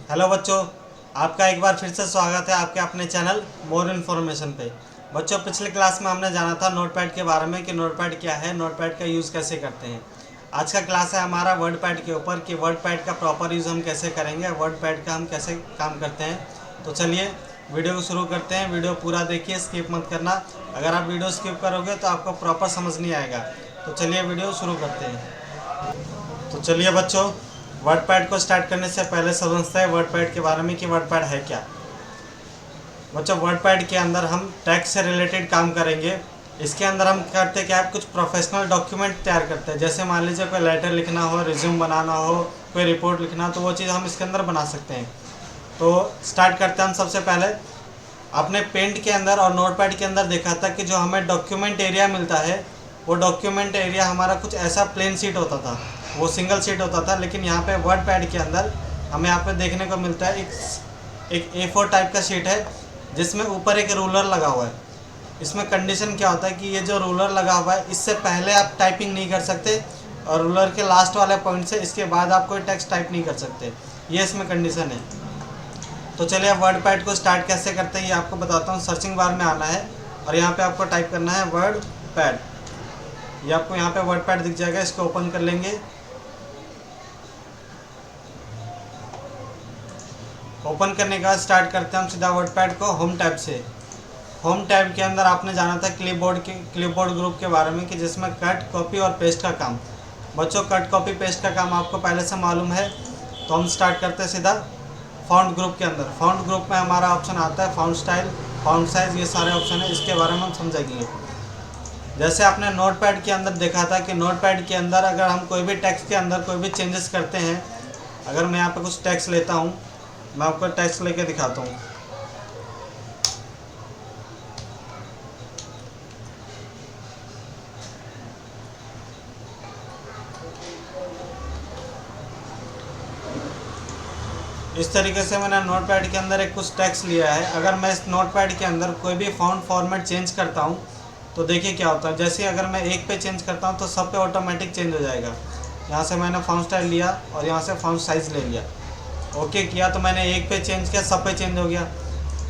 Hello बच्चों, आपका एक बार फिर से स्वागत है आपके अपने चैनल मोर इन्फॉर्मेशन पे। बच्चों, पिछले क्लास में हमने जाना था नोटपैड के बारे में कि नोटपैड क्या है, नोटपैड का यूज़ कैसे करते हैं। आज का क्लास है हमारा वर्डपैड के ऊपर कि वर्डपैड का प्रॉपर यूज़ हम कैसे करेंगे, वर्डपैड का हम कैसे काम करते हैं। तो चलिए वीडियो को शुरू करते हैं। वीडियो पूरा देखिए, स्किप मत करना। अगर आप वीडियो स्किप करोगे तो आपको प्रॉपर समझ नहीं आएगा। तो चलिए वीडियो शुरू करते हैं। तो चलिए बच्चों, वर्डपैड को स्टार्ट करने से पहले समझते हैं वर्डपैड के बारे में कि वर्डपैड है क्या। बच्चों, वर्डपैड के अंदर हम टैक्स से रिलेटेड काम करेंगे। इसके अंदर हम करते क्या है, कुछ प्रोफेशनल डॉक्यूमेंट तैयार करते हैं। जैसे मान लीजिए कोई लेटर लिखना हो, रिज्यूम बनाना हो, कोई रिपोर्ट लिखना हो, तो वो चीज़ हम इसके अंदर बना सकते हैं। तो स्टार्ट करते हैं हम सबसे पहले। आपने पेंट के अंदर और नोटपैड के अंदर देखा था कि जो हमें डॉक्यूमेंट एरिया मिलता है, वो डॉक्यूमेंट एरिया हमारा कुछ ऐसा प्लेन शीट होता था, वो सिंगल शीट होता था। लेकिन यहाँ पे वर्डपैड के अंदर हमें यहाँ पे देखने को मिलता है एक A4 टाइप का शीट है, जिसमें ऊपर एक रूलर लगा हुआ है। इसमें कंडीशन क्या होता है कि ये जो रूलर लगा हुआ है, इससे पहले आप टाइपिंग नहीं कर सकते, और रूलर के लास्ट वाले पॉइंट से इसके बाद आप कोई टेक्स्ट टाइप नहीं कर सकते। ये इसमें कंडीशन है। तो चलिए अब वर्डपैड को स्टार्ट कैसे करते हैं ये आपको बताता हूँ। सर्चिंग बार में आना है और यहाँ पे आपको टाइप करना है वर्डपैड। ये आपको यहाँ पे वर्डपैड दिख जाएगा, इसको ओपन कर लेंगे। ओपन करने के बाद स्टार्ट करते हैं हम सीधा वर्डपैड को होम टैब से। होम टैब के अंदर आपने जाना था क्लिपबोर्ड ग्रुप के बारे में कि जिसमें कट, कॉपी और पेस्ट का काम। बच्चों, कट, कॉपी, पेस्ट का काम आपको पहले से मालूम है। तो हम स्टार्ट करते हैं सीधा फ़ॉन्ट ग्रुप के अंदर। फ़ॉन्ट ग्रुप में हमारा ऑप्शन आता है फ़ॉन्ट स्टाइल, फ़ॉन्ट साइज़, ये सारे ऑप्शन है। इसके बारे में हम समझेंगे। जैसे आपने नोटपैड के अंदर देखा था कि नोटपैड के अंदर अगर हम कोई भी टेक्स्ट के अंदर कोई भी चेंजेस करते हैं, अगर मैं यहाँ पे कुछ टेक्स्ट लेता हूँ, मैं आपको टेक्स्ट लेके दिखाता हूँ। इस तरीके से मैंने नोटपैड के अंदर एक कुछ टेक्स्ट लिया है। अगर मैं इस नोटपैड के अंदर कोई भी फ़ॉन्ट फॉर्मेट चेंज करता हूँ तो देखिए क्या होता है। जैसे अगर मैं एक पे चेंज करता हूँ तो सब पे ऑटोमेटिक चेंज हो जाएगा। यहाँ से मैंने फ़ॉन्ट स्टाइल लिया और यहाँ से फ़ॉन्ट साइज़ ले लिया, ओके किया, तो मैंने एक पे चेंज किया, सब पे चेंज हो गया।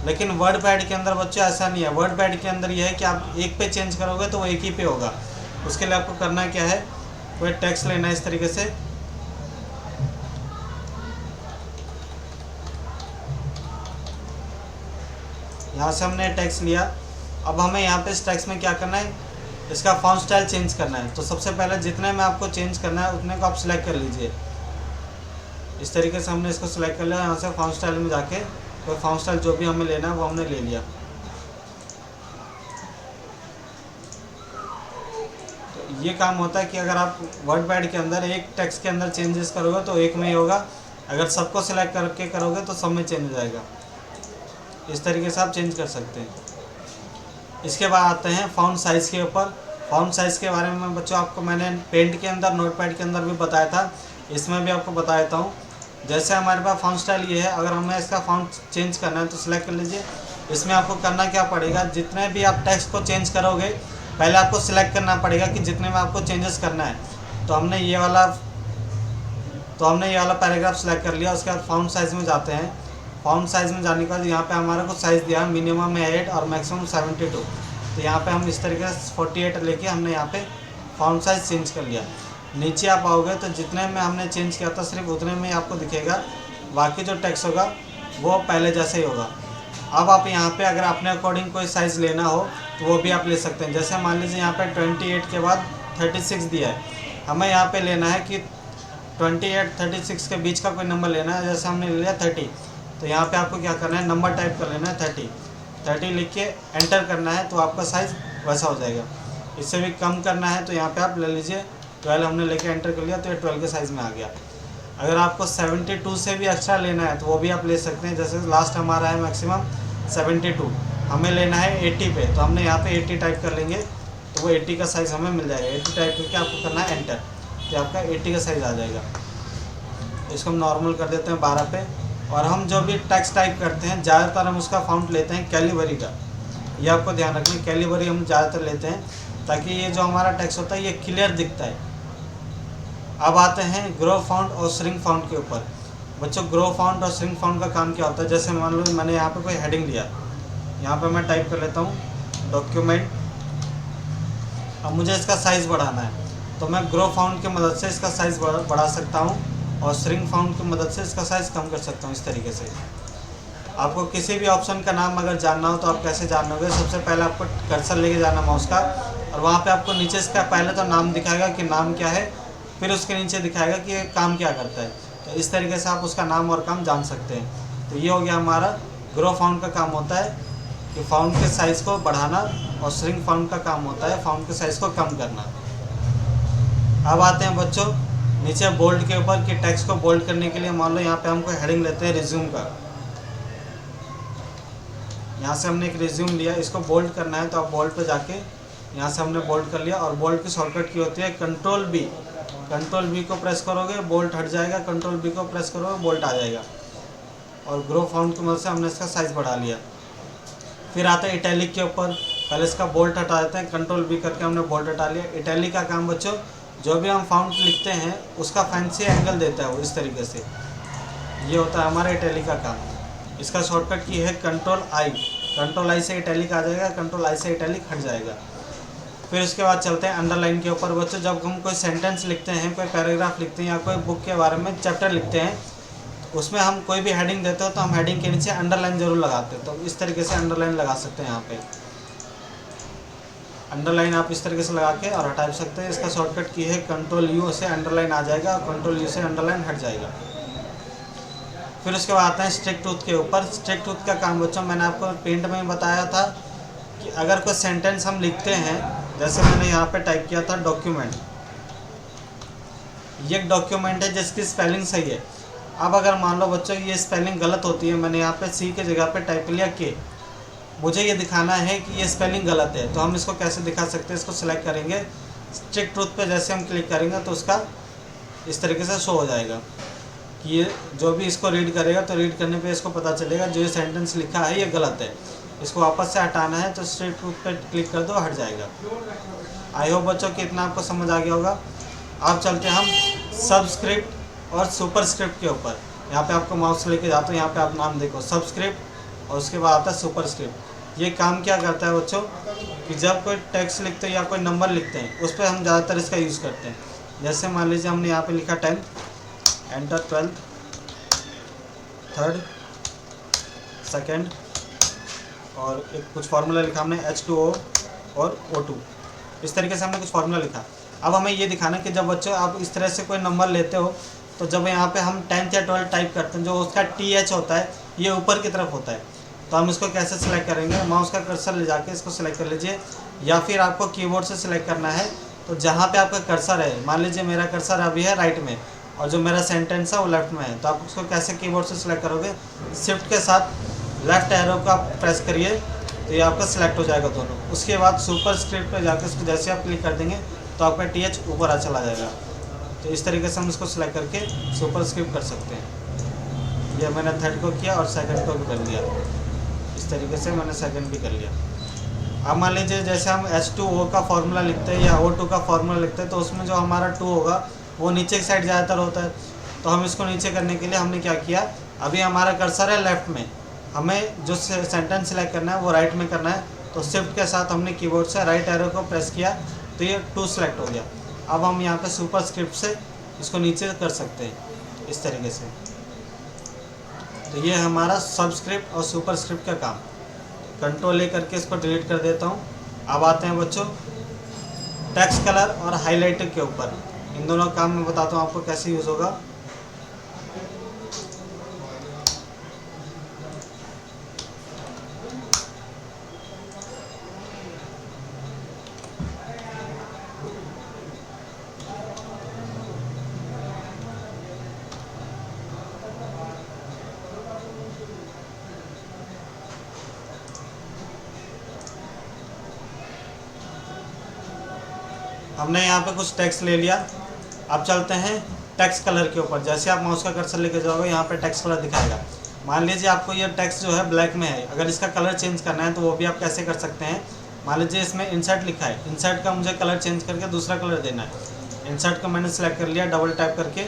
लेकिन वर्डपैड के अंदर बच्चों ऐसा नहीं है। वर्डपैड के अंदर यह है कि आप एक पे चेंज करोगे तो वो एक ही पे होगा। उसके लिए आपको करना क्या है, कोई टेक्स्ट लेना है इस तरीके से। यहाँ से हमने टेक्स्ट लिया। अब हमें यहाँ पे इस टेक्स्ट में क्या करना है, इसका फॉन्ट स्टाइल चेंज करना है। तो सबसे पहले जितने में आपको चेंज करना है उतने को आप सिलेक्ट कर लीजिए। इस तरीके से हमने इसको सिलेक्ट कर लिया। यहाँ से फॉन्ट स्टाइल में जाके तो फॉन्ट स्टाइल जो भी हमें लेना है वो हमने ले लिया। तो ये काम होता है कि अगर आप वर्डपैड के अंदर एक टेक्स्ट के अंदर चेंजेस करोगे तो एक में ही होगा, अगर सबको सिलेक्ट करके करोगे तो सब में चेंज हो जाएगा। इस तरीके से आप चेंज कर सकते हैं। इसके बाद आते हैं फ़ॉन्ट साइज़ के ऊपर। फ़ॉन्ट साइज़ के बारे में बच्चों आपको मैंने पेंट के अंदर, नोटपैड के अंदर भी बताया था, इसमें भी आपको बता देता हूँ। जैसे हमारे पास फ़ॉन्ट स्टाइल ये है, अगर हमें इसका फ़ॉन्ट चेंज करना है तो सिलेक्ट कर लीजिए। इसमें आपको करना क्या पड़ेगा, जितने भी आप टेक्स्ट को चेंज करोगे पहले आपको सिलेक्ट करना पड़ेगा कि जितने में आपको चेंजेस करना है। तो हमने ये वाला पैराग्राफ सेलेक्ट कर लिया। उसके बाद फ़ॉन्ट साइज़ में जाते हैं। फ़ॉन्ट साइज़ में जाने के बाद यहाँ पे हमारा कुछ साइज़ दिया है, मिनिमम है 8 और मैक्सिमम 72। तो यहाँ पे हम इस तरीके से 48 लेके हमने यहाँ पे फ़ॉन्ट साइज़ चेंज कर लिया। नीचे आप आओगे तो जितने में हमने चेंज किया था सिर्फ उतने में आपको दिखेगा, बाकी जो टेक्स्ट होगा वो पहले जैसे ही होगा। अब आप यहाँ पे अगर अपने अकॉर्डिंग कोई साइज़ लेना हो तो वो भी आप ले सकते हैं। जैसे मान लीजिए यहाँ पे 28 के बाद 36 दिया है, हमें यहाँ पे लेना है कि 28 36 के बीच का कोई नंबर लेना है। जैसे हमने ले लिया 30, तो यहाँ पे आपको क्या करना है, नंबर टाइप कर लेना है 30 लिख के एंटर करना है, तो आपका साइज़ वैसा हो जाएगा। इससे भी कम करना है तो यहाँ पे आप ले लीजिए 12, हमने लेके एंटर कर लिया तो ये 12 के साइज़ में आ गया। अगर आपको 72 से भी एक्स्ट्रा लेना है तो वो भी आप ले सकते हैं। जैसे लास्ट हमारा है मैक्सिमम 72, हमें लेना है 80 पे, तो हमने यहाँ पे 80 टाइप कर लेंगे तो वो 80 का साइज़ हमें मिल जाएगा। 80 टाइप करके आपको करना है एंटर, तो आपका 80 का साइज़ आ जाएगा। इसको हम नॉर्मल कर देते हैं 12 पे। और हम जो भी टेक्स्ट टाइप करते हैं ज़्यादातर हम उसका फ़ॉन्ट लेते हैं कैलिबरी का। ये आपको ध्यान रखना है, कैलिबरी हम ज़्यादातर लेते हैं ताकि ये जो हमारा टेक्स्ट होता है ये क्लियर दिखता है। अब आते हैं ग्रो फ़ॉन्ट और श्रिंक फ़ॉन्ट के ऊपर। बच्चों ग्रो फाउंड और श्रिंक फाउंड का काम क्या होता है, जैसे मान लो मैंने यहाँ पे कोई हेडिंग लिया, यहाँ पे मैं टाइप कर लेता हूँ डॉक्यूमेंट। अब मुझे इसका साइज़ बढ़ाना है, तो मैं ग्रो फाउंड की मदद से इसका साइज़ बढ़ा सकता हूँ और श्रिंक फाउंड की मदद से इसका साइज़ कम कर सकता हूँ। इस तरीके से आपको किसी भी ऑप्शन का नाम अगर जानना हो तो आप कैसे जानोगे, सबसे पहले आपको कर्सर लेके जाना माउस का, और वहाँ पे आपको नीचे इसका पहले तो नाम दिखाएगा कि नाम क्या है, फिर उसके नीचे दिखाएगा कि ये काम क्या करता है। तो इस तरीके से आप उसका नाम और काम जान सकते हैं। तो ये हो गया हमारा ग्रो फाउंड का काम होता है कि फाउंड के साइज़ को बढ़ाना, और श्रिंक फाउंड का काम होता है फाउंड के साइज़ को कम करना। अब आते हैं बच्चों नीचे बोल्ड के ऊपर कि टेक्स्ट को बोल्ड करने के लिए मान लो यहाँ पे हम कोई हेडिंग लेते हैं रिज्यूम का। यहाँ से हमने एक रिज्यूम लिया, इसको बोल्ड करना है तो आप बोल्ड पे जाके यहाँ से हमने बोल्ड कर लिया, और बोल्ड की शॉर्टकट की होती है कंट्रोल बी। कंट्रोल बी को प्रेस करोगे बोल्ड हट जाएगा, कंट्रोल बी को प्रेस करोगे बोल्ड आ जाएगा। और ग्रो फाउंड की मदद से हमने इसका साइज़ बढ़ा लिया। फिर आता है इटैलिक के ऊपर, पहले इसका बोल्ड हटा देते हैं, कंट्रोल बी करके हमने बोल्ड हटा लिया। इटैलिक का काम बच्चों जो भी हम फाउंड लिखते हैं उसका फैंसी एंगल देता है वो, इस तरीके से ये होता है हमारा इटैलिक का काम। इसका शॉर्टकट की है कंट्रोल आई, कंट्रोल आई से इटैलिक आ जाएगा, कंट्रोल आई से इटैलिक हट जाएगा। फिर उसके बाद चलते हैं अंडरलाइन के ऊपर बच्चों। जब हम कोई सेंटेंस लिखते हैं, कोई पैराग्राफ लिखते हैं या कोई बुक के बारे में चैप्टर लिखते हैं, उसमें हम कोई भी हेडिंग देते हो तो हम हेडिंग के नीचे अंडरलाइन जरूर लगाते हैं। तो इस तरीके से अंडरलाइन लगा सकते हैं। यहाँ पे अंडरलाइन आप इस तरीके से लगा के और हटा सकते हैं। इसका शॉर्टकट की है कंट्रोल यू से अंडरलाइन आ जाएगा और कंट्रोल यू से अंडरलाइन हट जाएगा। फिर उसके बाद आता है स्ट्रिक टूथ के ऊपर। स्ट्रिक टूथ का काम बच्चों मैंने आपको पेंट में बताया था कि अगर कोई सेंटेंस हम लिखते हैं, जैसे मैंने यहाँ पे टाइप किया था डॉक्यूमेंट, ये एक डॉक्यूमेंट है जिसकी स्पेलिंग सही है। अब अगर मान लो बच्चों ये स्पेलिंग गलत होती है, मैंने यहाँ पे सी के जगह पे टाइप लिया के, मुझे ये दिखाना है कि ये स्पेलिंग गलत है, तो हम इसको कैसे दिखा सकते हैं। इसको सिलेक्ट करेंगे, स्ट्रिक ट्रूथ पे जैसे हम क्लिक करेंगे तो उसका इस तरीके से शो हो जाएगा कि ये जो भी इसको रीड करेगा तो रीड करने पे इसको पता चलेगा जो ये सेंटेंस लिखा है ये गलत है, इसको वापस से हटाना है तो स्ट्रिक ट्रूथ पे क्लिक कर दो, हट जाएगा। आई होप बच्चों कि इतना आपको समझ आ गया होगा। अब चलते हैं हम सबस्क्रिप्ट और सुपरस्क्रिप्ट के ऊपर। यहाँ पे आपको माउस लेके जाते हो, यहाँ पे आप नाम देखो सबस्क्रिप्ट, और उसके बाद आता है सुपरस्क्रिप्ट। ये काम क्या करता है बच्चों कि जब कोई टेक्स्ट लिखते हैं या कोई नंबर लिखते हैं उस पर हम ज़्यादातर इसका यूज़ करते हैं। जैसे मान लीजिए हमने यहाँ पे लिखा 10, एंटर 12, 3rd, 2nd, और एक कुछ फार्मूला लिखा हमने H2O और O2, इस तरीके से हमने कुछ फार्मूला लिखा। अब हमें ये दिखाना कि जब बच्चों आप इस तरह से कोई नंबर लेते हो तो जब यहाँ पे हम 10th या 12th टाइप करते हैं, जो उसका TH होता है ये ऊपर की तरफ होता है, तो हम इसको कैसे सिलेक्ट करेंगे। माउस का कर्सर ले जाके इसको सिलेक्ट कर लीजिए, या फिर आपको कीबोर्ड से सिलेक्ट करना है। तो जहाँ पे आपका कर्सर है, मान लीजिए मेरा कर्सर अभी है राइट में और जो मेरा सेंटेंस है वो लेफ्ट में है, तो आप उसको कैसे कीबोर्ड से सिलेक्ट करोगे, शिफ्ट के साथ लेफ्ट एरो का प्रेस करिए तो ये आपका सिलेक्ट हो जाएगा दोनों। उसके बाद सुपर स्क्रिप्ट पर जाकर इसको जैसे आप क्लिक कर देंगे तो आपका TH ऊपर चला जाएगा। तो इस तरीके से हम इसको सिलेक्ट करके सुपर स्क्रिप्ट कर सकते हैं। ये मैंने 3rd को किया और 2nd को भी कर लिया, इस तरीके से मैंने 2nd भी कर लिया। अब मान लीजिए जैसे हम H2O का फार्मूला लिखते हैं या O2 का फार्मूला लिखते हैं, तो उसमें जो हमारा 2 होगा वो नीचे की साइड ज़्यादातर होता है। तो हम इसको नीचे करने के लिए हमने क्या किया, अभी हमारा कर्सर है लेफ्ट में, हमें जो सेंटेंस सिलेक्ट करना है वो राइट में करना है, तो शिफ्ट के साथ हमने कीबोर्ड से राइट एरो को प्रेस किया तो ये 2 सेलेक्ट हो गया। अब हम यहाँ पे सुपर स्क्रिप्ट से इसको नीचे कर सकते हैं इस तरीके से। तो ये हमारा सबस्क्रिप्ट और सुपर स्क्रिप्ट का काम। कंट्रोल ले करके इसको डिलीट कर देता हूँ। अब आते हैं बच्चों टेक्स्ट कलर और हाईलाइटर के ऊपर। इन दोनों काम मैं बताता हूँ आपको कैसे यूज़ होगा। हमने यहाँ पे कुछ टेक्स्ट ले लिया। अब चलते हैं टेक्स्ट कलर के ऊपर। जैसे आप माउस का कर्सर लेके जाओगे यहाँ पे टेक्स्ट कलर दिखाएगा। मान लीजिए आपको ये टेक्स्ट जो है ब्लैक में है, अगर इसका कलर चेंज करना है तो वो भी आप कैसे कर सकते हैं। मान लीजिए इसमें इंसर्ट लिखा है, इंसर्ट का मुझे कलर चेंज करके दूसरा कलर देना है। इंसर्ट को मैंने सेलेक्ट कर लिया डबल टैप करके,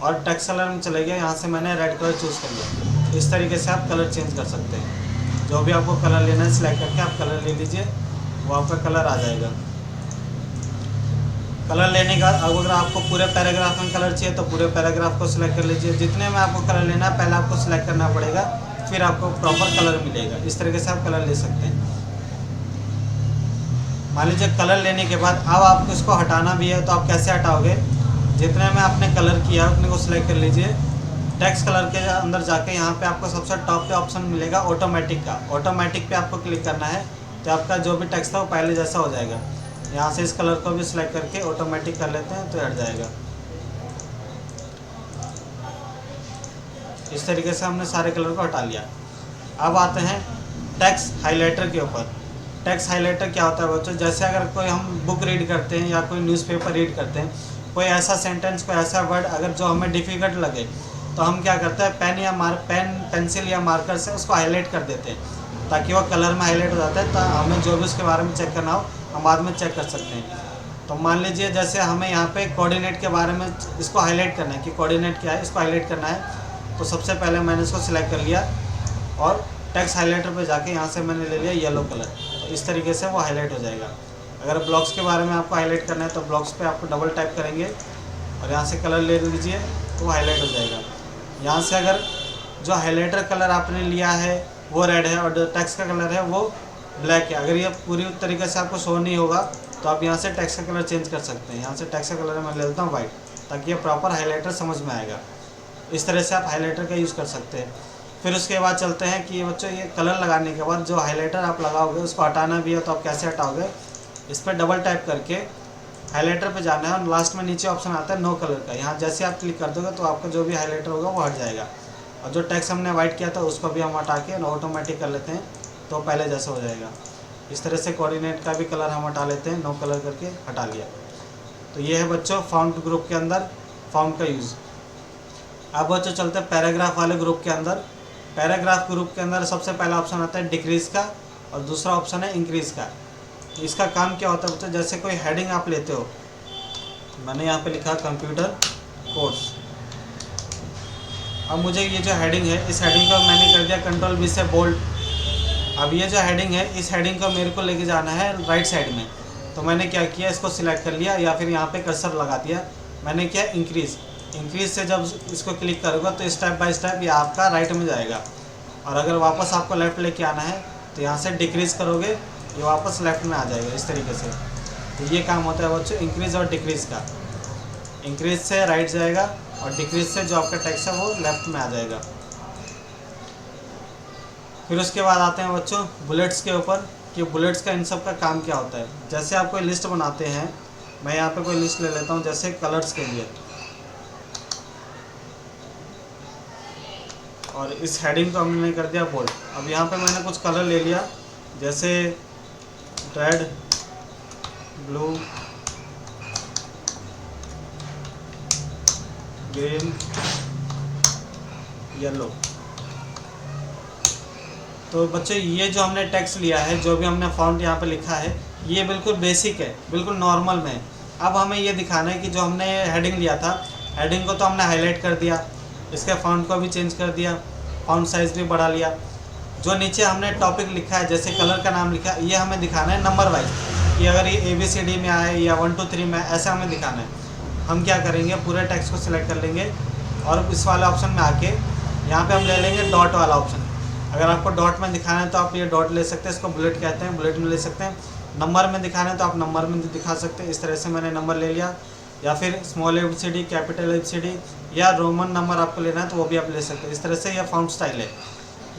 और टेक्स्ट कलर में चले गए, यहाँ से मैंने रेड कलर चूज़ कर लिया। इस तरीके से आप कलर चेंज कर सकते हैं। जो भी आपको कलर लेना है सिलेक्ट करके आप कलर ले लीजिए, वो आपका कलर आ जाएगा। कलर लेने का अगर आपको पूरे पैराग्राफ में कलर चाहिए तो पूरे पैराग्राफ को सिलेक्ट कर लीजिए। जितने में आपको कलर लेना है पहले आपको सिलेक्ट करना पड़ेगा, फिर आपको प्रॉपर कलर मिलेगा। इस तरीके से आप कलर ले सकते हैं। मान लीजिए कलर लेने के बाद अब आपको इसको हटाना भी है, तो आप कैसे हटाओगे? जितने में आपने कलर किया उतने को सिलेक्ट कर लीजिए। टेक्स्ट कलर के अंदर जाके यहाँ पे आपको सबसे टॉप पे ऑप्शन मिलेगा ऑटोमेटिक का। ऑटोमेटिक पे आपको क्लिक करना है, तो आपका जो भी टेक्स्ट था वो पहले जैसा हो जाएगा। यहाँ से इस कलर को भी सिलेक्ट करके ऑटोमेटिक कर लेते हैं तो हट जाएगा। इस तरीके से हमने सारे कलर को हटा लिया। अब आते हैं टेक्स्ट हाइलाइटर के ऊपर। टेक्स्ट हाइलाइटर क्या होता है बच्चों? जैसे अगर कोई हम बुक रीड करते हैं या कोई न्यूज़पेपर रीड करते हैं, कोई ऐसा सेंटेंस, कोई ऐसा वर्ड अगर जो हमें डिफ़िकल्ट लगे, तो हम क्या करते हैं, पेंसिल या मार्कर से उसको हाईलाइट कर देते हैं, ताकि वो कलर में हाईलाइट हो जाता है। तो हमें जो भी उसके बारे में चेक करना हो हम बाद में चेक कर सकते हैं। तो मान लीजिए जैसे हमें यहाँ पे कोऑर्डिनेट के बारे में इसको हाईलाइट करना है कि कोऑर्डिनेट क्या है, इसको हाईलाइट करना है। तो सबसे पहले मैंने इसको सिलेक्ट कर लिया और टेक्स्ट हाइलाइटर पे जाके यहाँ से मैंने ले लिया येलो कलर। तो इस तरीके से वो हाईलाइट हो जाएगा। अगर ब्लॉक्स के बारे में आपको हाईलाइट करना है तो ब्लॉक्स पे आपको डबल टाइप करेंगे और यहाँ से कलर ले लीजिए तो वो हाईलाइट हो जाएगा। यहाँ से अगर जो हाइलाइटर कलर आपने लिया है वो रेड है और जो टेक्स्ट का कलर है वो ब्लैक है, अगर ये पूरी तरीके से आपको शो नहीं होगा तो आप यहाँ से टेक्स्ट का कलर चेंज कर सकते हैं। यहाँ से टेक्स्ट का कलर मैं ले लेता हूँ वाइट, ताकि ये प्रॉपर हाइलाइटर समझ में आएगा। इस तरह से आप हाइलाइटर का यूज़ कर सकते हैं। फिर उसके बाद चलते हैं कि बच्चों ये कलर लगाने के बाद जो हाइलाइटर आप लगाओगे उसको हटाना भी है, तो आप कैसे हटाओगे? इस पर डबल टाइप करके हाइलाइटर पे जाना है और लास्ट में नीचे ऑप्शन आता है नो कलर का। यहाँ जैसे आप क्लिक कर दोगे तो आपका जो भी हाइलाइटर होगा वो हट जाएगा। और जो टेक्स्ट हमने वाइट किया था उसको भी हम हटा के ऑटोमेटिक कर लेते हैं तो पहले जैसा हो जाएगा। इस तरह से कोऑर्डिनेट का भी कलर हम हटा लेते हैं, नो कलर करके हटा लिया। तो ये है बच्चों फॉन्ट ग्रुप के अंदर फॉन्ट का यूज़। अब बच्चों चलते हैं पैराग्राफ वाले ग्रुप के अंदर। पैराग्राफ ग्रुप के अंदर सबसे पहला ऑप्शन आता है डिक्रीज़ का और दूसरा ऑप्शन है इंक्रीज़ का। इसका काम क्या होता है बच्चों? जैसे कोई हेडिंग आप लेते हो, मैंने यहाँ पे लिखा कंप्यूटर कोर्स। अब मुझे ये जो हेडिंग है इस हेडिंग को मैंने कर दिया कंट्रोल V से बोल्ड। अब ये जो हेडिंग है इस हेडिंग को मेरे को लेके जाना है राइट साइड में, तो मैंने क्या किया, इसको सिलेक्ट कर लिया या फिर यहाँ पे कर्सर लगा दिया। मैंने किया इंक्रीज़। इंक्रीज़ से जब इसको क्लिक करोगे तो स्टेप बाय स्टेप ये आपका राइट में जाएगा। और अगर वापस आपको लेफ़्ट लेके आना है तो यहाँ से डिक्रीज़ करोगे, ये वापस लेफ़्ट में आ जाएगा इस तरीके से। तो ये काम होता है बच्चों इंक्रीज़ और डिक्रीज़ का। इंक्रीज़ से राइट जाएगा और डिक्रीज़ से जो आपका टेक्स्ट है वो लेफ़्ट में आ जाएगा। फिर उसके बाद आते हैं बच्चों बुलेट्स के ऊपर कि बुलेट्स का इन सब का काम क्या होता है। जैसे आप कोई लिस्ट बनाते हैं, मैं यहाँ पे कोई लिस्ट ले लेता हूँ जैसे कलर्स के लिए, और इस हेडिंग को हमने कर दिया बोल्ड। अब यहाँ पे मैंने कुछ कलर ले लिया जैसे रेड, ब्लू, ग्रीन, येलो। तो बच्चे ये जो हमने टेक्स्ट लिया है, जो भी हमने फॉन्ट यहाँ पे लिखा है, ये बिल्कुल बेसिक है, बिल्कुल नॉर्मल में। अब हमें ये दिखाना है कि जो हमने हेडिंग लिया था, हेडिंग को तो हमने हाईलाइट कर दिया, इसके फॉन्ट को भी चेंज कर दिया, फॉन्ट साइज़ भी बढ़ा लिया। जो नीचे हमने टॉपिक लिखा है, जैसे कलर का नाम लिखा है, ये हमें दिखाना है नंबर वाइज कि अगर ये ABCD में आए या 1 2 3 में, ऐसा हमें दिखाना है। हम क्या करेंगे, पूरे टेक्स्ट को सिलेक्ट कर लेंगे और इस वाले ऑप्शन में आके यहाँ पे हम ले लेंगे डॉट वाला ऑप्शन। अगर आपको डॉट में दिखाना है तो आप ये डॉट ले सकते हैं, इसको बुलेट कहते हैं, बुलेट में ले सकते हैं। नंबर में दिखाना है तो आप नंबर में दिखा सकते हैं। इस तरह से मैंने नंबर ले लिया, या फिर स्मॉल ABCD, कैपिटल ABCD या रोमन नंबर आपको लेना है तो वो भी आप ले सकते हैं। इस तरह से यह फॉन्ट स्टाइल है,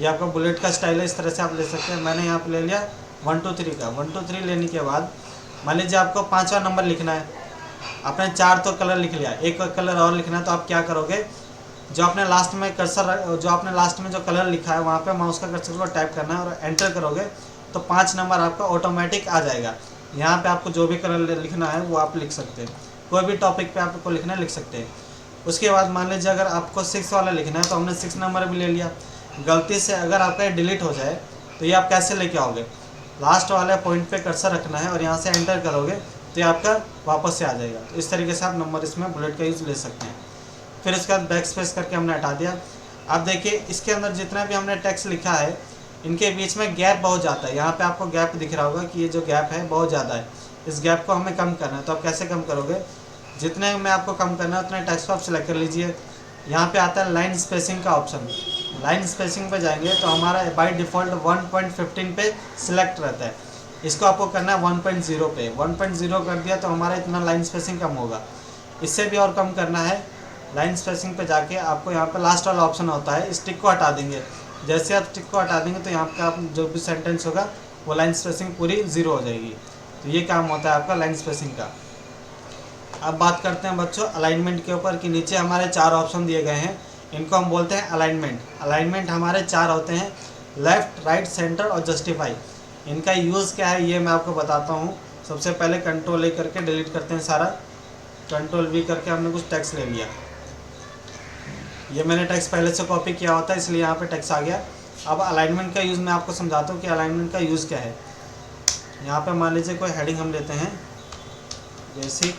ये आपका बुलेट का स्टाइल है, इस तरह से आप ले सकते हैं। मैंने यहाँ पे ले लिया 1 2 3 का। 1 2 3 लेने के बाद मान लीजिए आपको 5वां नंबर लिखना है, आपने 4 तो कलर लिख लिया, एक कलर और लिखना है, तो आप क्या करोगे, जो आपने लास्ट में कर्सर, जो आपने लास्ट में जो कलर लिखा है वहाँ पे माउस का कर्सर को टाइप करना है और एंटर करोगे तो 5 नंबर आपका ऑटोमेटिक आ जाएगा। यहाँ पे आपको जो भी कलर लिखना है वो आप लिख सकते हैं, कोई भी टॉपिक पे आपको लिखना है लिख सकते हैं। उसके बाद मान लीजिए अगर आपको 6 वाला लिखना है तो हमने 6 नंबर भी ले लिया। गलती से अगर आपका डिलीट हो जाए तो ये आप कैसे लेके आओगे, लास्ट वाले पॉइंट पे कर्सर रखना है और यहाँ से एंटर करोगे तो ये आपका वापस से आ जाएगा। तो इस तरीके से आप नंबर इसमें बुलेट का यूज़ ले सकते हैं। फिर उसके बाद बैक स्पेस करके हमने हटा दिया। अब देखिए इसके अंदर जितना भी हमने टेक्स्ट लिखा है इनके बीच में गैप बहुत ज़्यादा है। यहाँ पे आपको गैप दिख रहा होगा कि ये जो गैप है बहुत ज़्यादा है, इस गैप को हमें कम करना है। तो आप कैसे कम करोगे, जितने में आपको कम करना है उतने टेक्स्ट को आप सिलेक्ट कर लीजिए। यहाँ पे आता है लाइन स्पेसिंग का ऑप्शन, लाइन स्पेसिंग पे जाएंगे तो हमारा बाय डिफ़ॉल्ट 1.15 पे सिलेक्ट रहता है, इसको आपको करना है 1.0 पे। 1.0 कर दिया तो हमारा इतना लाइन स्पेसिंग कम होगा। इससे भी और कम करना है, लाइन स्पेसिंग पे जाके आपको यहाँ पे लास्ट वाला ऑप्शन होता है, स्टिक को हटा देंगे। जैसे आप स्टिक को हटा देंगे तो यहाँ का जो भी सेंटेंस होगा वो लाइन स्पेसिंग पूरी 0 हो जाएगी। तो ये काम होता है आपका लाइन स्पेसिंग का। अब बात करते हैं बच्चों अलाइनमेंट के ऊपर कि नीचे हमारे 4 ऑप्शन दिए गए हैं, इनको हम बोलते हैं अलाइनमेंट। अलाइनमेंट हमारे 4 होते हैं, लेफ़्ट, राइट, सेंटर और जस्टिफाई। इनका यूज़ क्या है ये मैं आपको बताता हूँ। सबसे पहले कंट्रोल ए करके डिलीट करते हैं सारा, कंट्रोल वी करके हमने कुछ टेक्स्ट ले लिया। ये मैंने टेक्स्ट पहले से कॉपी किया होता है इसलिए यहाँ पे टेक्स्ट आ गया। अब अलाइनमेंट का यूज़ मैं आपको समझाता हूँ कि अलाइनमेंट का यूज़ क्या है। यहाँ पे मान लीजिए कोई हेडिंग हम लेते हैं, बेसिक,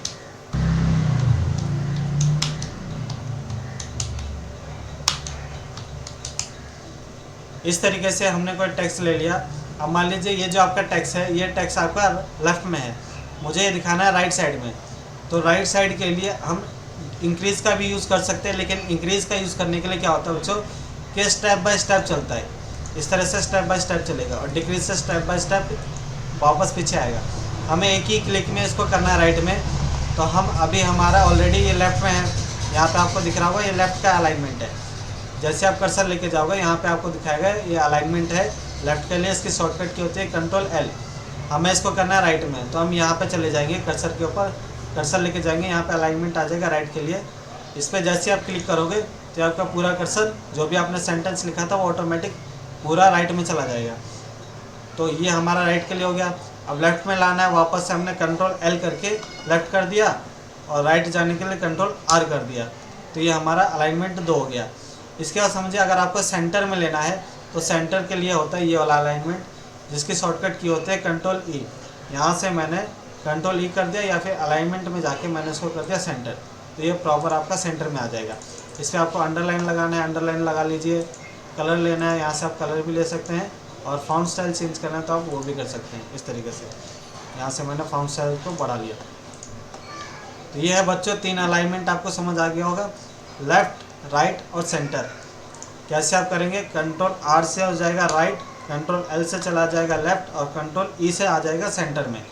इस तरीके से हमने कोई टेक्स्ट ले लिया। अब मान लीजिए ये जो आपका टेक्स्ट है, ये टेक्स्ट आपका लेफ़्ट में है, मुझे ये दिखाना है राइट साइड में। तो राइट साइड के लिए हम इंक्रीज़ का भी यूज़ कर सकते हैं, लेकिन इंक्रीज़ का यूज़ करने के लिए क्या होता है बच्चों कि स्टेप बाय स्टेप चलता है, इस तरह से स्टेप बाय स्टेप चलेगा, और डिक्रीज से स्टेप बाय स्टेप वापस पीछे आएगा। हमें एक ही क्लिक में इसको करना है राइट में। तो हम अभी हमारा ऑलरेडी ये लेफ़्ट में है, यहाँ पे आपको दिख रहा होगा ये लेफ़्ट का अलाइनमेंट है। जैसे आप कर्सर लेके जाओगे यहाँ पे आपको दिखाएगा ये अलाइनमेंट है लेफ़्ट के लिए। इसकी शॉर्टकट की होती है कंट्रोल एल, हमें इसको करना है राइट में। तो हम यहाँ पे चले जाएंगे, कर्सर के ऊपर कर्सर लेके जाएंगे, यहाँ पे अलाइनमेंट आ जाएगा राइट के लिए। इस पर जैसे आप क्लिक करोगे तो आपका पूरा कर्सर जो भी आपने सेंटेंस लिखा था वो ऑटोमेटिक पूरा राइट में चला जाएगा। तो ये हमारा राइट के लिए हो गया। अब लेफ़्ट में लाना है, वापस से हमने कंट्रोल एल करके लेफ़्ट कर दिया और राइट जाने के लिए कंट्रोल आर कर दिया। तो ये हमारा अलाइनमेंट 2 हो गया। इसके बाद समझिए अगर आपको सेंटर में लेना है तो सेंटर के लिए होता है ये वाला अलाइनमेंट, जिसकी शॉर्टकट की होती है कंट्रोल ई। यहाँ से मैंने कंट्रोल ई कर दिया या फिर अलाइनमेंट में जाके मैंने इसको कर दिया सेंटर, तो ये प्रॉपर आपका सेंटर में आ जाएगा। इस पर आपको अंडरलाइन लगाना है, अंडरलाइन लगा लीजिए। कलर लेना है, यहाँ से आप कलर भी ले सकते हैं, और फॉन्ट स्टाइल चेंज करना है तो आप वो भी कर सकते हैं इस तरीके से। यहाँ से मैंने फॉन्ट स्टाइल को बढ़ा लिया। तो ये है बच्चों 3 अलाइनमेंट, आपको समझ आ गया होगा, लेफ़्ट, राइट और सेंटर। कैसे आप करेंगे, कंट्रोल आर से हो जाएगा राइट, कंट्रोल एल से चला जाएगा लेफ़्ट और कंट्रोल ई से आ जाएगा सेंटर में।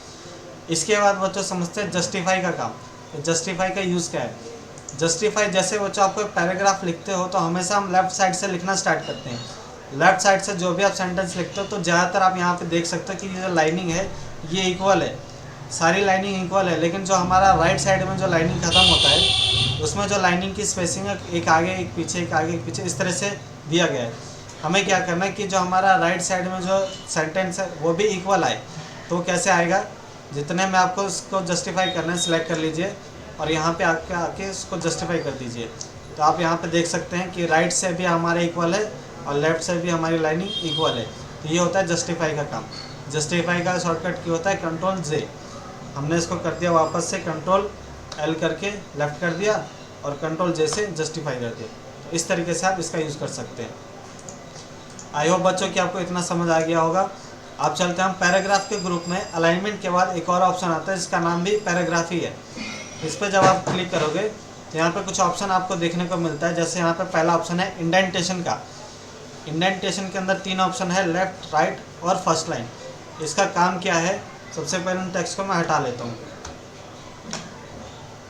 इसके बाद बच्चों समझते हैं जस्टिफाई का काम। तो जस्टिफाई का यूज़ क्या है। जस्टिफाई जैसे बच्चों आपको पैराग्राफ लिखते हो तो हमेशा हम लेफ़्ट साइड से लिखना स्टार्ट करते हैं। लेफ़्ट साइड से जो भी आप सेंटेंस लिखते हो तो ज़्यादातर आप यहाँ पे देख सकते हो कि ये जो लाइनिंग है ये इक्वल है, सारी लाइनिंग इक्वल है। लेकिन जो हमारा राइट साइड में जो लाइनिंग ख़त्म होता है उसमें जो लाइनिंग की स्पेसिंग है, एक आगे एक पीछे, एक आगे एक पीछे, इस तरह से दिया गया है। हमें क्या करना है कि जो हमारा राइट साइड में जो सेंटेंस है वो भी इक्वल आए। तो कैसे आएगा, जितने में आपको उसको जस्टिफाई करना है सिलेक्ट कर लीजिए और यहाँ पे आके इसको जस्टिफाई कर दीजिए। तो आप यहाँ पे देख सकते हैं कि राइट से भी हमारे इक्वल है और लेफ़्ट से भी हमारी लाइनिंग इक्वल है। तो ये होता है जस्टिफाई का काम। जस्टिफाई का शॉर्टकट क्या होता है, कंट्रोल जे। हमने इसको कर दिया वापस से, कंट्रोल एल करके लेफ़्ट कर दिया और कंट्रोल जे से जस्टिफाई कर दिया। तो इस तरीके से आप इसका यूज़ कर सकते हैं। आई होप बच्चों कि आपको इतना समझ आ गया होगा। आप चलते हैं हम पैराग्राफ के ग्रुप में। अलाइनमेंट के बाद एक और ऑप्शन आता है जिसका नाम भी पैराग्राफ ही है। इस पर जब आप क्लिक करोगे तो यहाँ पे कुछ ऑप्शन आपको देखने को मिलता है। जैसे यहाँ पे पहला ऑप्शन है इंडेंटेशन का। इंडेंटेशन के अंदर 3 ऑप्शन है, लेफ़्ट, राइट और फर्स्ट लाइन। इसका काम क्या है, सबसे पहले टेक्स्ट को मैं हटा लेता हूँ।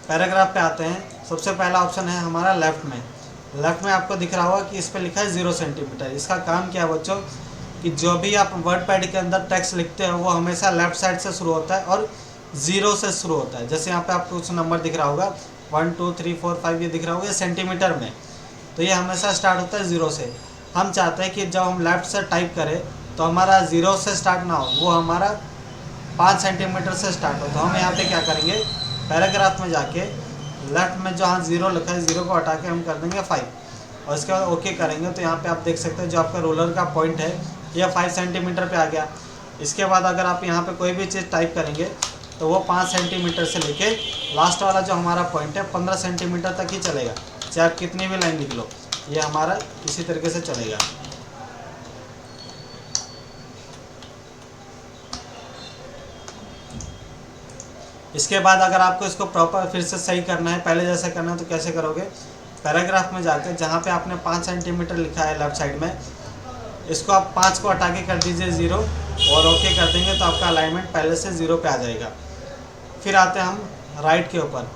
पैराग्राफ पे आते हैं। सबसे पहला ऑप्शन है हमारा लेफ़्ट में। लेफ़्ट में आपको दिख रहा होगा कि इस पर लिखा है 0 सेंटीमीटर। इसका काम क्या है बच्चों कि जो भी आप वर्ड पैड के अंदर टेक्स्ट लिखते हो वो हमेशा लेफ़्ट साइड से शुरू होता है और 0 से शुरू होता है। जैसे यहाँ पे आपको कुछ नंबर दिख रहा होगा 1 2 3 4 5 ये दिख रहा होगा सेंटीमीटर में, तो ये हमेशा स्टार्ट होता है 0 से। हम चाहते हैं कि जब हम लेफ़्ट से टाइप करें तो हमारा 0 से स्टार्ट ना हो, वो हमारा 5 सेंटीमीटर से स्टार्ट हो। तो हम यहाँ पे क्या करेंगे, पैराग्राफ में जाके लेफ़्ट में जहाँ 0 लिखा है 0 को हटा के हम कर देंगे 5 और इसके बाद ओके करेंगे। तो यहाँ पे आप देख सकते हैं जो आपका रोलर का पॉइंट है यह 5 सेंटीमीटर पे आ गया। इसके बाद अगर आप यहाँ पे कोई भी चीज़ टाइप करेंगे तो वो 5 सेंटीमीटर से लेके लास्ट वाला जो हमारा पॉइंट है 15 सेंटीमीटर तक ही चलेगा। चाहे आप कितनी भी लाइन लिख लो, ये हमारा इसी तरीके से चलेगा। इसके बाद अगर आपको इसको प्रॉपर फिर से सही करना है, पहले जैसे करना है, तो कैसे करोगे, पैराग्राफ में जाकर जहाँ पे आपने 5 सेंटीमीटर लिखा है लेफ्ट साइड में, इसको आप 5 को हटा के कर दीजिए 0 और ओके कर देंगे तो आपका अलाइनमेंट पहले से 0 पे आ जाएगा। फिर आते हैं हम राइट के ऊपर,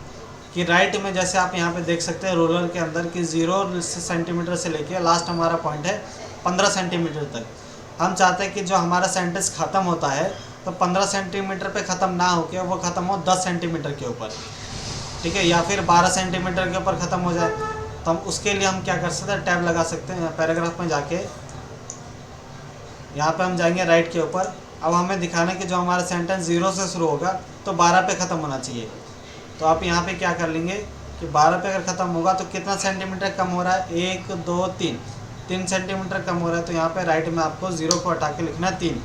कि राइट में जैसे आप यहाँ पे देख सकते हैं रूलर के अंदर कि 0 सेंटीमीटर से लेके लास्ट हमारा पॉइंट है 15 सेंटीमीटर तक। हम चाहते हैं कि जो हमारा सेंटेंस ख़त्म होता है तो 15 सेंटीमीटर पे ख़त्म ना होकर वो ख़त्म हो 10 सेंटीमीटर के ऊपर, ठीक है, या फिर 12 सेंटीमीटर के ऊपर ख़त्म हो जाए। तो हम उसके लिए हम क्या कर सकते हैं, टैब लगा सकते हैं। पैराग्राफ में जाके यहाँ पे हम जाएंगे राइट के ऊपर। अब हमें दिखाना है कि जो हमारा सेंटेंस 0 से शुरू होगा तो 12 पे ख़त्म होना चाहिए। तो आप यहाँ पे क्या कर लेंगे कि 12 पे अगर ख़त्म होगा तो कितना सेंटीमीटर कम हो रहा है, 1 2 3 सेंटीमीटर कम हो रहा है। तो यहाँ पे राइट में आपको 0 को हटा के लिखना है 3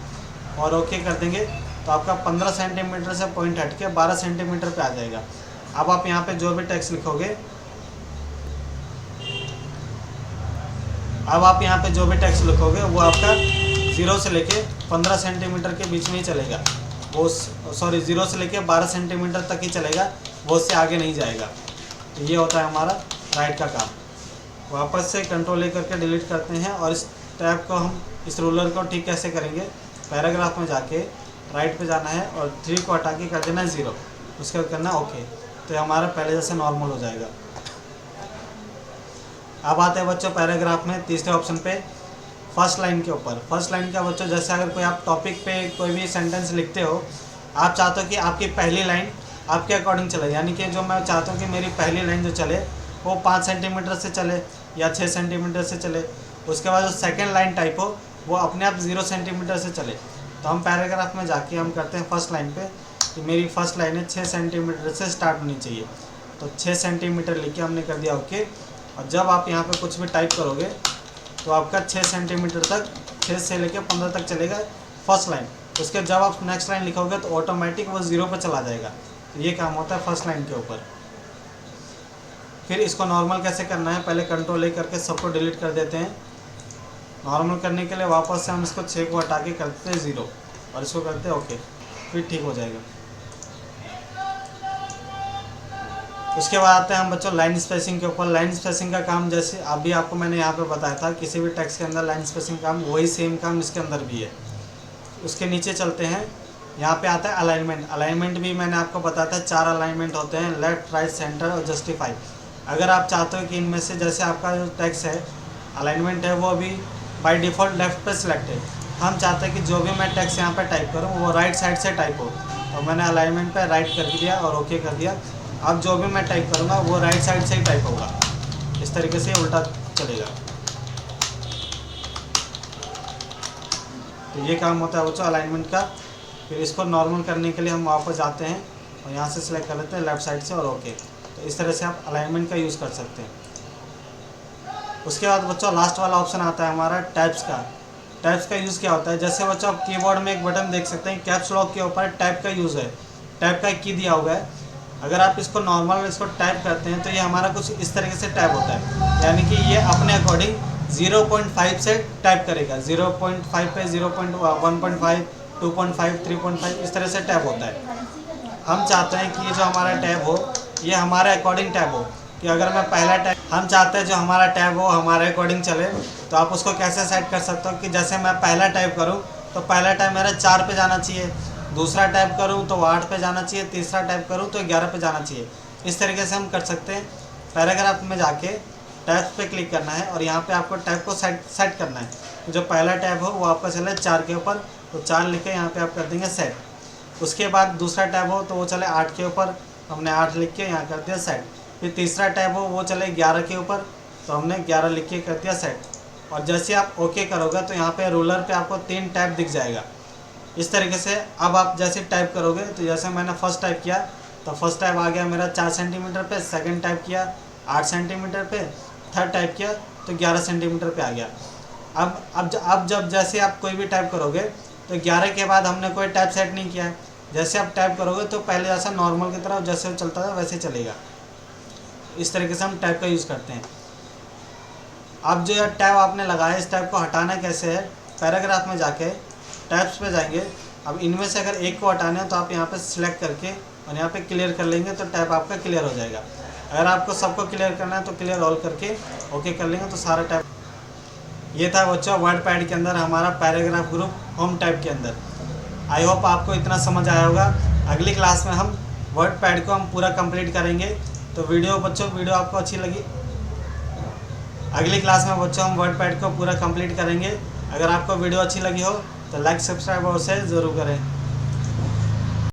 और ओके कर देंगे तो आपका 15 सेंटीमीटर से पॉइंट हट के 12 सेंटीमीटर पे आ जाएगा। अब आप यहाँ पे जो भी टेक्स्ट लिखोगे, अब आप यहाँ पे जो भी टेक्स्ट लिखोगे वो आपका 0 से लेके 15 सेंटीमीटर के बीच में ही चलेगा, वो 0 से लेके 12 सेंटीमीटर तक ही चलेगा, वो उससे आगे नहीं जाएगा। तो ये होता है हमारा राइट का काम। वापस से कंट्रोल लेकर के डिलीट करते हैं और इस टैब को हम इस रूलर को ठीक कैसे करेंगे, पैराग्राफ में जाके राइट पे जाना है और 3 को हटा के कर देना है 0, उसके बाद करना ओके, तो हमारा पहले जैसे नॉर्मल हो जाएगा। अब आते हैं बच्चों पैराग्राफ में तीसरे ऑप्शन पे, फर्स्ट लाइन के ऊपर। फर्स्ट लाइन का बच्चों जैसे अगर कोई आप टॉपिक पे कोई भी सेंटेंस लिखते हो, आप चाहते हो कि आपकी पहली लाइन आपके अकॉर्डिंग चले, यानी कि जो मैं चाहता हूँ कि मेरी पहली लाइन जो चले वो 5 सेंटीमीटर से चले या 6 सेंटीमीटर से चले, उसके बाद जो सेकेंड लाइन टाइप हो वो अपने आप 0 सेंटीमीटर से चले। तो हम पैराग्राफ में जाके हम करते हैं फर्स्ट लाइन पे कि मेरी फर्स्ट लाइन है 6 सेंटीमीटर से स्टार्ट होनी चाहिए, तो 6 सेंटीमीटर लिख के हमने कर दिया ओके। और जब आप यहाँ पे कुछ भी टाइप करोगे तो आपका 6 सेंटीमीटर तक, 6 से लेकर 15 तक चलेगा फर्स्ट लाइन। उसके जब आप नेक्स्ट लाइन लिखोगे तो ऑटोमेटिक वो 0 पर चला जाएगा। तो ये काम होता है फर्स्ट लाइन के ऊपर। फिर इसको नॉर्मल कैसे करना है, पहले कंट्रोल ए करके सबको डिलीट कर देते हैं। नॉर्मल करने के लिए वापस से हम इसको 6 को हटा के करते हैं 0 और इसको करते हैं ओके, फिर ठीक हो जाएगा। उसके बाद आते हैं हम बच्चों लाइन स्पेसिंग के ऊपर। लाइन स्पेसिंग का काम जैसे अभी आपको मैंने यहाँ पे बताया था, किसी भी टेक्स्ट के अंदर लाइन स्पेसिंग काम, वही सेम काम इसके अंदर भी है। उसके नीचे चलते हैं, यहाँ पे आता है अलाइनमेंट। अलाइनमेंट भी मैंने आपको बताया था 4 अलाइनमेंट होते हैं, लेफ्ट राइट सेंटर और जस्टिफाई। अगर आप चाहते हो कि इनमें से जैसे आपका जो टेक्स्ट है अलाइनमेंट है वो अभी बाय डिफ़ॉल्ट लेफ्ट पे सिलेक्ट है, हम चाहते हैं कि जो भी मैं टेक्स्ट यहाँ पे टाइप करूँ वो राइट साइड से टाइप हो, तो मैंने अलाइनमेंट पे राइट कर दिया और ओके कर दिया। अब जो भी मैं टाइप करूँगा वो राइट साइड से ही टाइप होगा, इस तरीके से उल्टा चलेगा। तो ये काम होता है बच्चों अलाइनमेंट का। फिर इसको नॉर्मल करने के लिए हम वापस जाते हैं और यहाँ से सिलेक्ट कर लेते हैं लेफ़्ट साइड से और ओके। तो इस तरह से आप अलाइनमेंट का यूज़ कर सकते हैं। उसके बाद बच्चों लास्ट वाला ऑप्शन आता है हमारा टैब्स का। टैब्स का यूज़ क्या होता है, जैसे बच्चों आप कीबोर्ड में एक बटन देख सकते हैं, कैप्स लॉक के ऊपर टैब का यूज़ है, टैब का एक की दिया हुआ है। अगर आप इसको नॉर्मल इसको टाइप करते हैं तो ये हमारा कुछ इस तरीके से टाइप होता है, यानी कि ये अपने अकॉर्डिंग 0.5 से टाइप करेगा। 0.5 पे 0.1.5, 2.5, 3.5 इस तरह से टैप होता है। हम चाहते हैं कि ये जो हमारा टैब हो ये हमारे अकॉर्डिंग टैब हो, कि अगर मैं पहला टैब, हम चाहते हैं जो हमारा टैब हो हमारे अकॉर्डिंग चले। तो आप उसको कैसे सेट कर सकते हो कि जैसे मैं पहला टाइप करूँ तो पहला टाइप मेरा 4 पे जाना चाहिए, दूसरा टाइप करूँ तो 8 पे जाना चाहिए, तीसरा टाइप करूँ तो 11 पे जाना चाहिए। इस तरीके से हम कर सकते हैं। पैराग्राफ में जाके टैब पे क्लिक करना है और यहाँ पे आपको टैब को सेट करना है। तो जो पहला टैब हो वो आपका चले 4 के ऊपर, तो 4 लिख के यहाँ पे आप कर देंगे सेट। उसके बाद दूसरा टैब हो तो वो चले 8 के ऊपर, हमने 8 लिख के यहाँ कर दिया सेट। फिर तीसरा टैब हो वो चले 11 के ऊपर, तो हमने 11 लिख के कर दिया सेट। और जैसे आप ओके करोगे तो यहाँ पे रूलर पे आपको 3 टैब दिख जाएगा। इस तरीके से अब आप जैसे टाइप करोगे, तो जैसे मैंने फर्स्ट टाइप किया तो फर्स्ट टाइप आ गया मेरा 4 सेंटीमीटर पे, सेकंड टाइप किया 8 सेंटीमीटर पे, थर्ड टाइप किया तो 11 सेंटीमीटर पे आ गया। अब जब जैसे आप कोई भी टाइप करोगे तो 11 के बाद हमने कोई टाइप सेट नहीं किया है, जैसे आप टाइप करोगे तो पहले जैसा नॉर्मल की तरह जैसे चलता था वैसे चलेगा। इस तरीके से हम टैब का यूज़ करते हैं। अब जो टैब आपने लगाया इस टैब को हटाना कैसे है, पैराग्राफ में जाके टैब्स पे जाएंगे। अब इनमें से अगर एक को हटाना है तो आप यहाँ पे सिलेक्ट करके और यहाँ पे क्लियर कर लेंगे तो टैब आपका क्लियर हो जाएगा। अगर आपको सबको क्लियर करना है तो क्लियर ऑल करके ओके कर लेंगे तो सारा टैब। ये था बच्चों वर्डपैड के अंदर हमारा पैराग्राफ ग्रुप होम टैब के अंदर। आई होप आपको इतना समझ आया होगा। अगली क्लास में हम वर्डपैड को हम पूरा कंप्लीट करेंगे। तो वीडियो आपको अच्छी लगी। अगली क्लास में बच्चों हम वर्डपैड को पूरा कंप्लीट करेंगे। अगर आपको वीडियो अच्छी लगी हो तो लाइक सब्सक्राइब और शेयर ज़रूर करें।